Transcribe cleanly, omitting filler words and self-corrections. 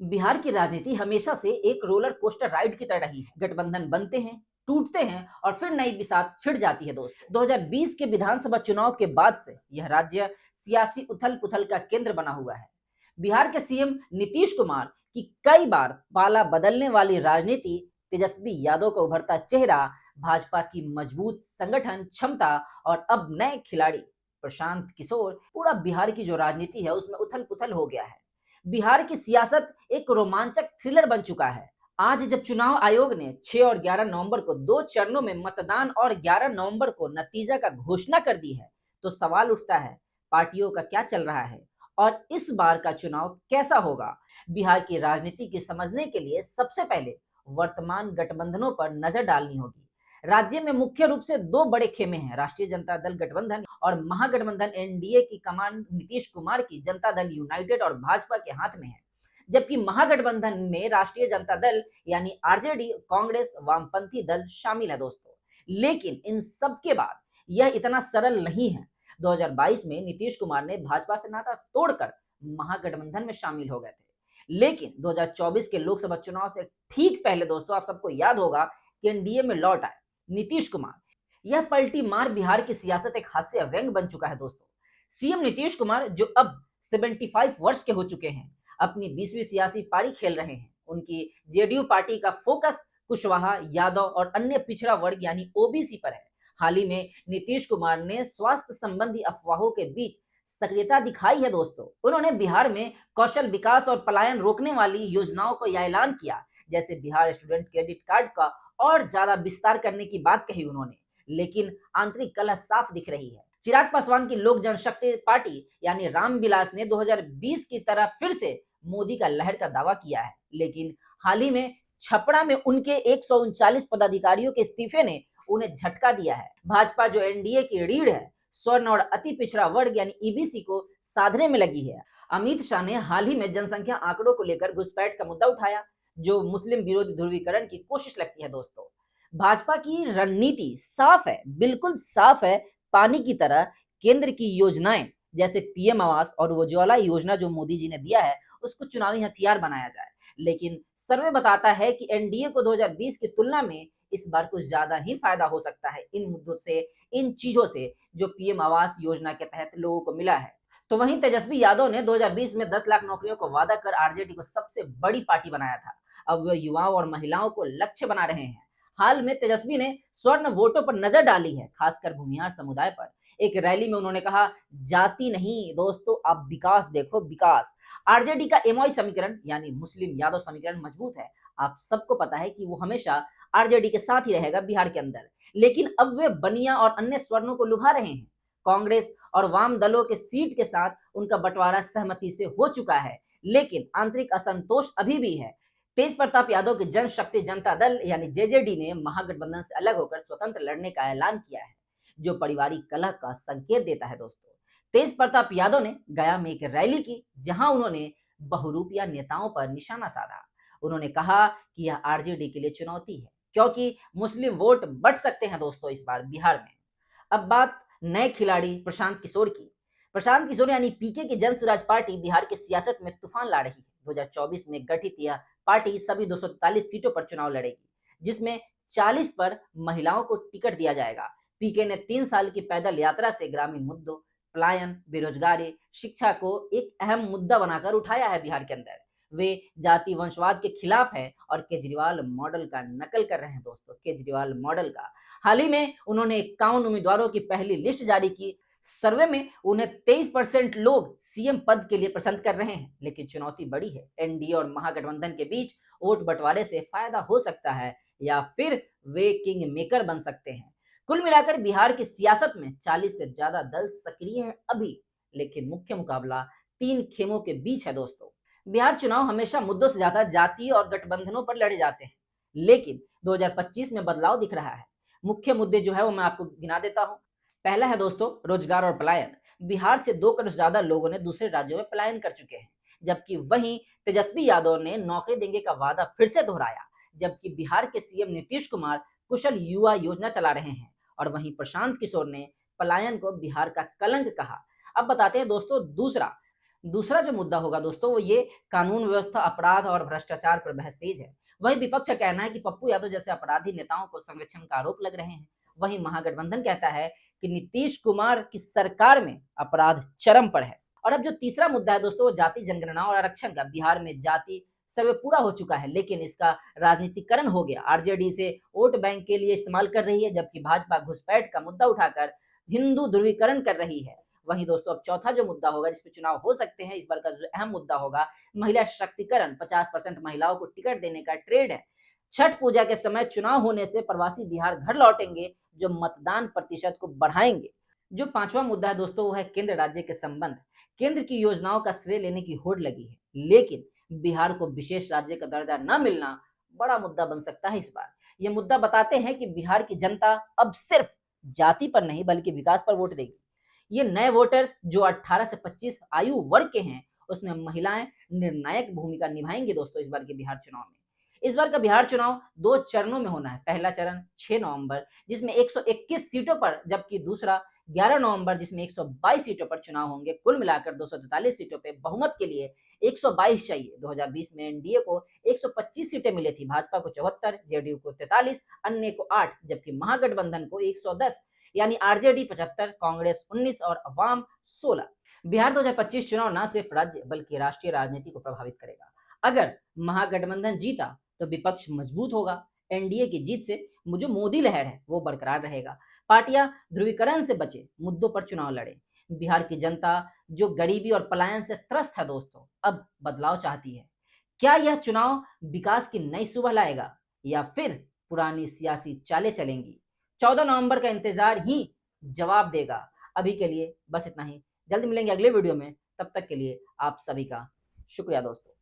बिहार की राजनीति हमेशा से एक रोलर कोस्टर राइड की तरह रही है। गठबंधन बनते हैं, टूटते हैं और फिर नई बिसात छिड़ जाती है दोस्तों। 2020 के विधानसभा चुनाव के बाद से यह राज्य सियासी उथल-पुथल का केंद्र बना हुआ है। बिहार के सीएम नीतीश कुमार की कई बार पाला बदलने वाली राजनीति, तेजस्वी यादव का उभरता चेहरा, भाजपा की मजबूत संगठन क्षमता और अब नए खिलाड़ी प्रशांत किशोर, पूरा बिहार की जो राजनीति है उसमें उथल-पुथल हो गया है। बिहार की सियासत एक रोमांचक थ्रिलर बन चुका है। आज जब चुनाव आयोग ने 6 और 11 नवंबर को 2 चरणों में मतदान और 11 नवंबर को नतीजा का घोषणा कर दी है, तो सवाल उठता है, पार्टियों का क्या चल रहा है और इस बार का चुनाव कैसा होगा? बिहार की राजनीति की समझने के लिए सबसे पहले वर्तमान गठबंधनों पर नजर डालनी होगी। राज्य में मुख्य रूप से दो बड़े खेमे हैं, राष्ट्रीय जनता दल गठबंधन और महागठबंधन एनडीए की कमान नीतीश कुमार की जनता दल यूनाइटेड और भाजपा के हाथ में है। जबकि महागठबंधन में राष्ट्रीय जनता दल यानी आरजेडी, कांग्रेस, वामपंथी दल शामिल है दोस्तों। लेकिन इन सब के बाद यह इतना सरल नहीं है। 2022 में नीतीश कुमार ने भाजपा से नाता तोड़कर महागठबंधन में शामिल हो गए थे। लेकिन 2024 के लोकसभा चुनाव से ठीक पहले दोस्तों आप सबको याद होगा कि एनडीए में लौट आए नीतीश कुमार। यह पलटी मार बिहार की सियासत एक हास्य व्यंग बन चुका है दोस्तों। सीएम नीतीश कुमार जो अब 75 वर्ष के हो चुके हैं, अपनी 20वीं सियासी पारी खेल रहे हैं। उनकी जेडीयू पार्टी का फोकस कुशवाहा, यादव और अन्य पिछड़ा वर्ग यानी ओबीसी पर है। हाल ही में नीतीश कुमार ने स्वास्थ्य संबंधी अफवाहों के बीच सक्रियता दिखाई है दोस्तों। उन्होंने बिहार में कौशल विकास और पलायन रोकने वाली योजनाओं को यह ऐलान किया, जैसे बिहार स्टूडेंट क्रेडिट कार्ड का और ज्यादा विस्तार करने की बात कही उन्होंने। लेकिन आंतरिक कलह साफ दिख रही है। चिराग पासवान की लोक जनशक्ति पार्टी यानी रामविलास ने 2020 की तरह फिर से मोदी का लहर का दावा किया है। लेकिन हाल ही में छपरा में उनके 139 पदाधिकारियों के इस्तीफे ने उन्हें झटका दिया है। भाजपा जो एनडीए की रीढ़ है, स्वर्ण और अति पिछड़ा वर्ग यानी ईबीसी को साधने में लगी है। अमित शाह ने हाल ही में जनसंख्या आंकड़ों को लेकर घुसपैठ का मुद्दा उठाया, जो मुस्लिम विरोधी ध्रुवीकरण की कोशिश लगती है दोस्तों। भाजपा की रणनीति साफ है, बिल्कुल साफ है, पानी की तरह। केंद्र की योजनाएं जैसे पीएम आवास और उज्ज्वला योजना जो मोदी जी ने दिया है, उसको चुनावी हथियार बनाया जाए। लेकिन सर्वे बताता है कि एनडीए को 2020 की तुलना में इस बार कुछ ज्यादा ही फायदा हो सकता है इन मुद्दों से, इन चीजों से जो पीएम आवास योजना के तहत लोगों को मिला है। तो वहीं तेजस्वी यादव ने 2020 में 10 लाख नौकरियों को वादा कर आरजेडी को सबसे बड़ी पार्टी बनाया था। अब वे युवाओं और महिलाओं को लक्ष्य बना रहे हैं। हाल में तेजस्वी ने स्वर्ण वोटों पर नजर डाली है, खासकर भूमिहार समुदाय पर। एक रैली में उन्होंने कहा, जाति नहीं दोस्तों, आप विकास देखो, विकास। आरजेडी का एमओआई समीकरण यानी मुस्लिम यादव समीकरण मजबूत है। आप सबको पता है कि वो हमेशा आरजेडी के साथ ही रहेगा बिहार के अंदर। लेकिन अब वे बनिया और अन्य स्वर्णों को लुभा रहे हैं। कांग्रेस और वाम दलों के सीट के साथ उनका बंटवारा सहमति से हो चुका है, लेकिन आंतरिक असंतोष अभी भी है। तेज प्रताप यादव की जनशक्ति जनता दल यानी जेजेडी ने महागठबंधन से अलग होकर स्वतंत्र लड़ने का ऐलान किया है, जो पारिवारिक कलह का संकेत देता है दोस्तों। तेज प्रताप यादव ने गया में एक रैली की, जहां उन्होंने बहुरूपिया नेताओं पर निशाना साधा। उन्होंने कहा कि यह आरजेडी के लिए चुनौती है, क्योंकि मुस्लिम वोट बढ़ सकते हैं दोस्तों इस बार बिहार में। अब बात नए खिलाड़ी प्रशांत किशोर की। प्रशांत किशोर यानी पीके की जन स्वराज पार्टी बिहार की सियासत में तूफान ला रही है। 2024 में गठित यह पार्टी सभी 243 सीटों पर चुनाव लड़ेगी, जिसमें 40 पर महिलाओं को टिकट दिया जाएगा। पीके ने 3 साल की पैदल यात्रा से ग्रामीण मुद्दों, पलायन, बेरोजगारी, शिक्षा को एक अहम मुद्दा बनाकर उठाया है बिहार के अंदर। वे जाति वंशवाद के खिलाफ है और केजरीवाल मॉडल का नकल कर रहे हैं दोस्तों, केजरीवाल मॉडल का। हाल ही में उन्होंने 51 उम्मीदवारों की पहली लिस्ट जारी की। सर्वे में उन्हें 23% लोग सीएम पद के लिए पसंद कर रहे हैं। लेकिन चुनौती बड़ी है, एनडीए और महागठबंधन के बीच वोट बंटवारे से फायदा हो सकता है या फिर वे किंग मेकर बन सकते हैं। कुल मिलाकर बिहार की सियासत में 40 से ज्यादा दल सक्रिय हैं अभी, लेकिन मुख्य मुकाबला 3 खेमों के बीच है दोस्तों। बिहार चुनाव हमेशा मुद्दों से ज्यादा जाति और गठबंधनों पर लड़े जाते हैं, लेकिन 2025 में बदलाव दिख रहा है। मुख्य मुद्दे जो है वो मैं आपको गिना देता हूं। पहला है दोस्तों रोजगार और पलायन। बिहार से 2 करोड़ से ज्यादा लोगों ने दूसरे राज्यों में पलायन कर चुके हैं, जबकि वहीं तेजस्वी यादव ने नौकरी देंगे का वादा फिर से दोहराया। जबकि बिहार के सीएम नीतीश कुमार कुशल युवा योजना चला रहे हैं और वहीं प्रशांत किशोर ने पलायन को बिहार का कलंक कहा। अब बताते हैं दोस्तों दूसरा, दूसरा जो मुद्दा होगा दोस्तों वो ये कानून व्यवस्था, अपराध और भ्रष्टाचार पर बहस तेज है। वहीं विपक्ष का कहना है कि पप्पू यादव जैसे अपराधी नेताओं को संरक्षण का आरोप लग रहे हैं। वहीं महागठबंधन कहता है कि नीतीश कुमार की सरकार में अपराध चरम पर है। और अब जो तीसरा मुद्दा है दोस्तों वो जाति जनगणना और आरक्षण का। बिहार में जाति सर्वे पूरा हो चुका है लेकिन इसका राजनीतिकरण हो गया। आरजेडी इसे वोट बैंक के लिए इस्तेमाल कर रही है जबकि भाजपा घुसपैठ का मुद्दा उठाकर हिंदू ध्रुवीकरण कर रही है। वहीं दोस्तों अब चौथा जो मुद्दा होगा जिसपे चुनाव हो सकते हैं, इस बार का जो अहम मुद्दा होगा महिला शक्तिकरण। 50% महिलाओं को टिकट देने का ट्रेड है। छठ पूजा के समय चुनाव होने से प्रवासी बिहार घर लौटेंगे जो मतदान प्रतिशत को बढ़ाएंगे। जो पांचवा मुद्दा है दोस्तों वो है केंद्र राज्य के संबंध। केंद्र की योजनाओं का श्रेय लेने की होड़ लगी है लेकिन बिहार को विशेष राज्य का दर्जा न मिलना बड़ा मुद्दा बन सकता है इस बार। ये मुद्दा बताते हैं कि बिहार की जनता अब सिर्फ जाति पर नहीं बल्कि विकास पर वोट देगी। ये नए वोटर्स जो 18 से 25 आयु वर्ग के हैं उसमें महिलाएं निर्णायक भूमिका निभाएंगे दोस्तों इस बार के बिहार चुनाव में। इस बार का बिहार चुनाव 2 चरणों में होना है। पहला चरण 6 नवंबर जिसमें 121 सीटों पर, जबकि दूसरा 11 नवंबर जिसमें 122 सीटों पर चुनाव होंगे। कुल मिलाकर 243 सीटों पे बहुमत के लिए 122 चाहिए। 2020 में एनडीए को 125 सीटें मिली थी, भाजपा को 74, जेडीयू को 43, अन्य को 8, जबकि महागठबंधन को 110 यानी आरजेडी 75, कांग्रेस 19 और अवाम 16। बिहार 2025 चुनाव न सिर्फ राज्य बल्कि राष्ट्रीय राजनीति को प्रभावित करेगा। अगर महागठबंधन जीता तो विपक्ष मजबूत होगा। एनडीए की जीत से जो मोदी लहर है वो बरकरार रहेगा। पार्टियां ध्रुवीकरण से बचे मुद्दों पर चुनाव लड़े। बिहार की जनता जो गरीबी और पलायन से त्रस्त है दोस्तों अब बदलाव चाहती है। क्या यह चुनाव विकास की नई सुबह लाएगा या फिर पुरानी सियासी चालें चलेंगी? 14 नवंबर का इंतजार ही जवाब देगा। अभी के लिए बस इतना ही। जल्द मिलेंगे अगले वीडियो में, तब तक के लिए आप सभी का शुक्रिया दोस्तों।